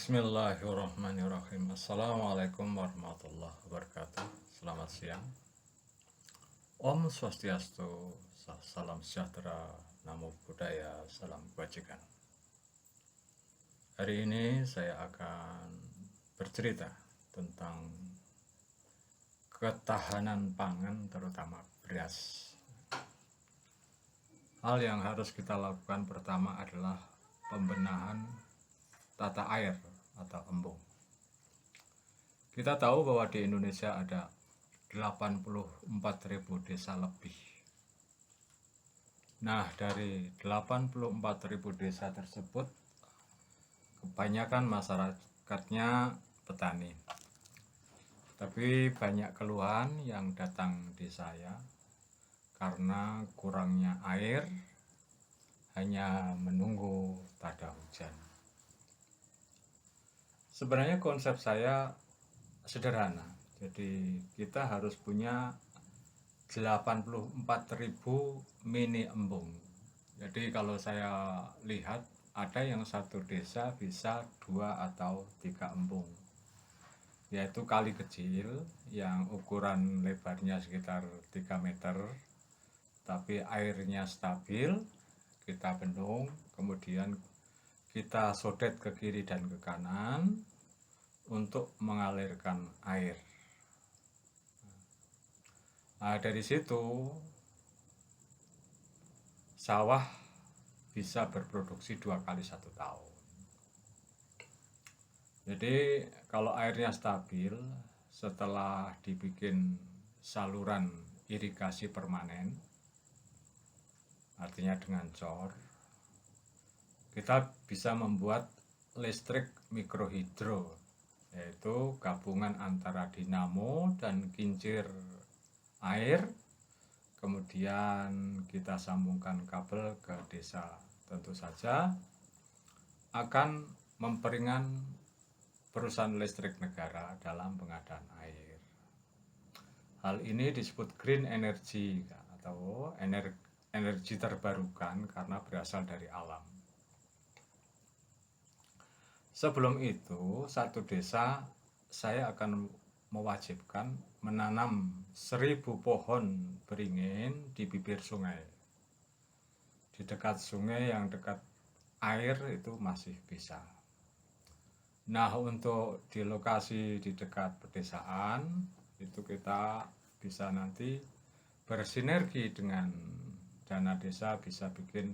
Bismillahirrahmanirrahim. Assalamualaikum warahmatullahi wabarakatuh. Selamat siang. Om Swastiastu, salam sejahtera, namo buddhaya, salam kebajikan. Hari ini saya akan bercerita tentang ketahanan pangan, terutama beras. Hal yang harus kita lakukan pertama adalah pembenahan tata air atau embung. Kita tahu bahwa di Indonesia ada 84.000 desa lebih. Nah, dari 84.000 desa tersebut, kebanyakan masyarakatnya petani. Tapi banyak keluhan yang datang di saya karena kurangnya air, hanya menunggu tada hujan. Sebenarnya konsep saya sederhana. Jadi kita harus punya 84.000 mini embung. Jadi kalau saya lihat ada yang satu desa bisa 2 atau 3 embung. Yaitu kali kecil yang ukuran lebarnya sekitar 3 meter. Tapi airnya stabil, kita bendung, kemudian kita sodet ke kiri dan ke kanan untuk mengalirkan air. Nah, dari situ sawah bisa berproduksi 2 kali 1 tahun. Jadi kalau airnya stabil, setelah dibikin saluran irigasi permanen, artinya dengan cor, kita bisa membuat listrik mikrohidro, yaitu gabungan antara dinamo dan kincir air. Kemudian kita sambungkan kabel ke desa. Tentu saja akan memperingan perusahaan listrik negara dalam pengadaan air. Hal ini disebut green energy atau energi terbarukan karena berasal dari alam. Sebelum itu, satu desa saya akan mewajibkan menanam 1000 pohon beringin di bibir sungai. Di dekat sungai yang dekat air itu masih bisa. Nah, untuk di lokasi di dekat pedesaan itu kita bisa nanti bersinergi dengan dana desa, bisa bikin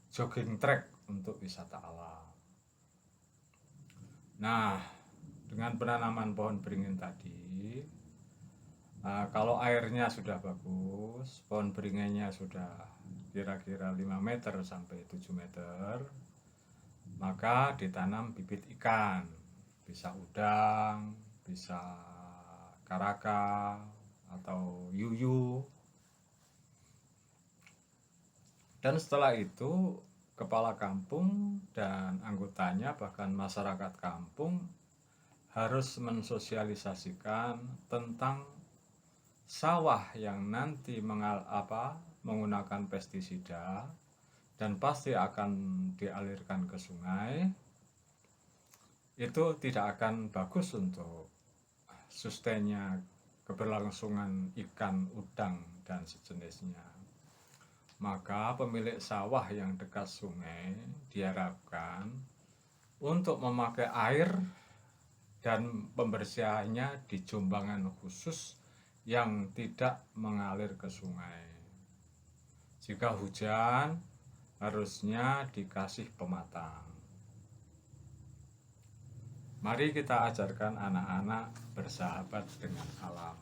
jogging track untuk wisata alam. Nah, dengan penanaman pohon beringin tadi, kalau airnya sudah bagus, pohon beringinnya sudah kira-kira 5 meter sampai 7 meter, maka ditanam bibit ikan, bisa udang, bisa karaka, atau yuyu. Dan setelah itu kepala kampung dan anggotanya, bahkan masyarakat kampung, harus mensosialisasikan tentang sawah yang nanti menggunakan pestisida dan pasti akan dialirkan ke sungai. Itu tidak akan bagus untuk sustainnya, keberlangsungan ikan, udang, dan sejenisnya. Maka pemilik sawah yang dekat sungai diharapkan untuk memakai air dan pembersihannya di jombangan khusus yang tidak mengalir ke sungai. Jika hujan, harusnya dikasih pematang. Mari kita ajarkan anak-anak bersahabat dengan alam.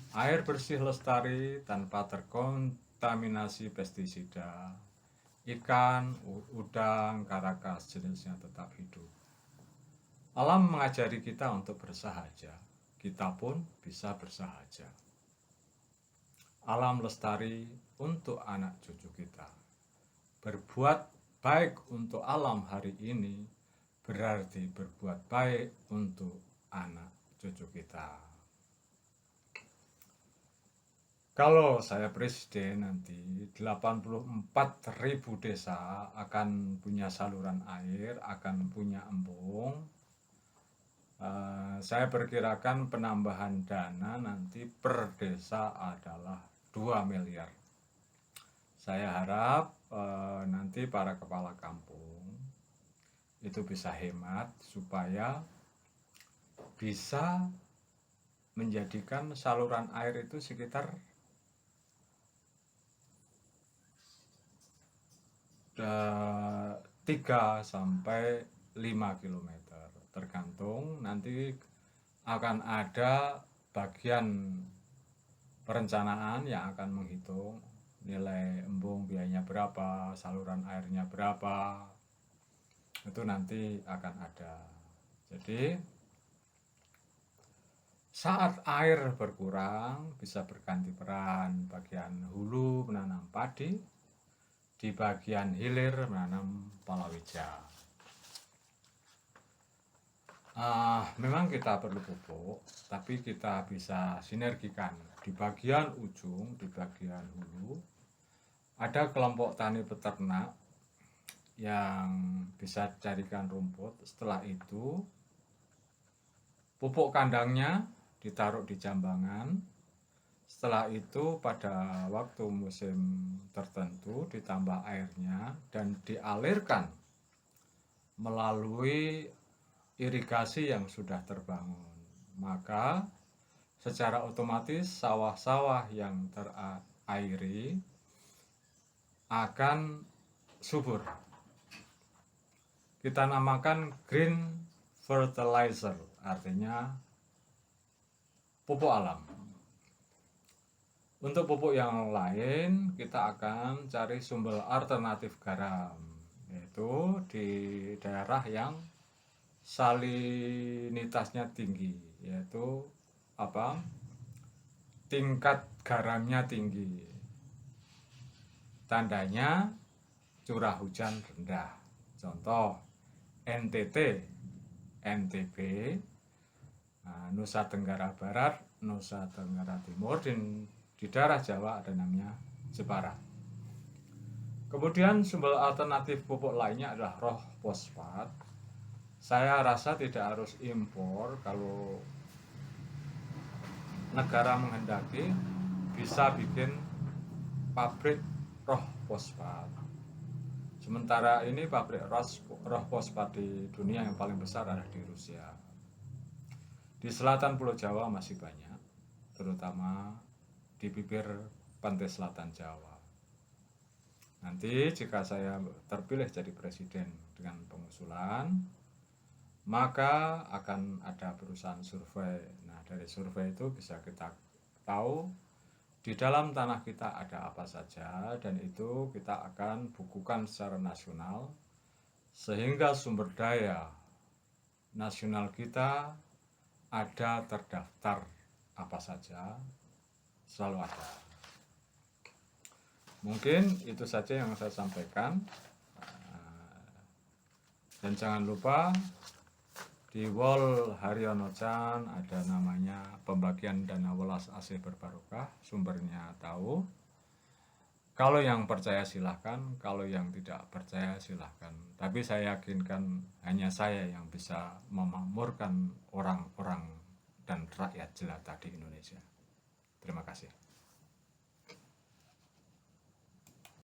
Air bersih lestari tanpa terkontaminasi pestisida. Ikan, udang, karakas jenisnya tetap hidup. Alam mengajari kita untuk bersahaja. Kita pun bisa bersahaja. Alam lestari untuk anak cucu kita. Berbuat baik untuk alam hari ini berarti berbuat baik untuk anak cucu kita. Kalau saya presiden nanti 84.000 desa akan punya saluran air, akan punya embung. Saya perkirakan penambahan dana nanti per desa adalah 2 miliar. Saya harap nanti para kepala kampung itu bisa hemat supaya bisa menjadikan saluran air itu sekitar 3 sampai 5 kilometer, tergantung nanti akan ada bagian perencanaan yang akan menghitung nilai embung biayanya berapa, saluran airnya berapa, itu nanti akan ada. Jadi saat air berkurang bisa berganti peran, bagian hulu menanam padi, di bagian hilir menanam palawija. Memang kita perlu pupuk, tapi kita bisa sinergikan di bagian ujung, di bagian hulu ada kelompok tani peternak yang bisa carikan rumput. Setelah itu pupuk kandangnya ditaruh di jambangan. Setelah itu pada waktu musim tertentu ditambah airnya dan dialirkan melalui irigasi yang sudah terbangun. Maka secara otomatis sawah-sawah yang terairi akan subur. Kita namakan green fertilizer, artinya pupuk alam. Untuk pupuk yang lain kita akan cari sumber alternatif garam, yaitu di daerah yang salinitasnya tinggi, yaitu tingkat garamnya tinggi. Tandanya curah hujan rendah. Contoh NTT, NTB, Nusa Tenggara Barat, Nusa Tenggara Timur, dan di daerah Jawa ada namanya Jepara. Kemudian sumber alternatif pupuk lainnya adalah roh fosfat. Saya rasa tidak harus impor, kalau negara menghendaki bisa bikin pabrik roh fosfat. Sementara ini pabrik roh fosfat di dunia yang paling besar ada di Rusia. Di selatan Pulau Jawa masih banyak, terutama di bibir pantai selatan Jawa. Nanti jika saya terpilih jadi presiden dengan pengusulan, maka akan ada perusahaan survei. Nah, dari survei itu bisa kita tahu di dalam tanah kita ada apa saja, dan itu kita akan bukukan secara nasional sehingga sumber daya nasional kita ada terdaftar apa saja, selalu ada. Mungkin itu saja yang saya sampaikan, dan jangan lupa di Wol Haryono Chan ada namanya pembagian dana welas asih berbarokah, sumbernya tahu. Kalau yang percaya silahkan, kalau yang tidak percaya silahkan. Tapi saya yakinkan hanya saya yang bisa memakmurkan orang-orang dan rakyat jelata di Indonesia. Terima kasih.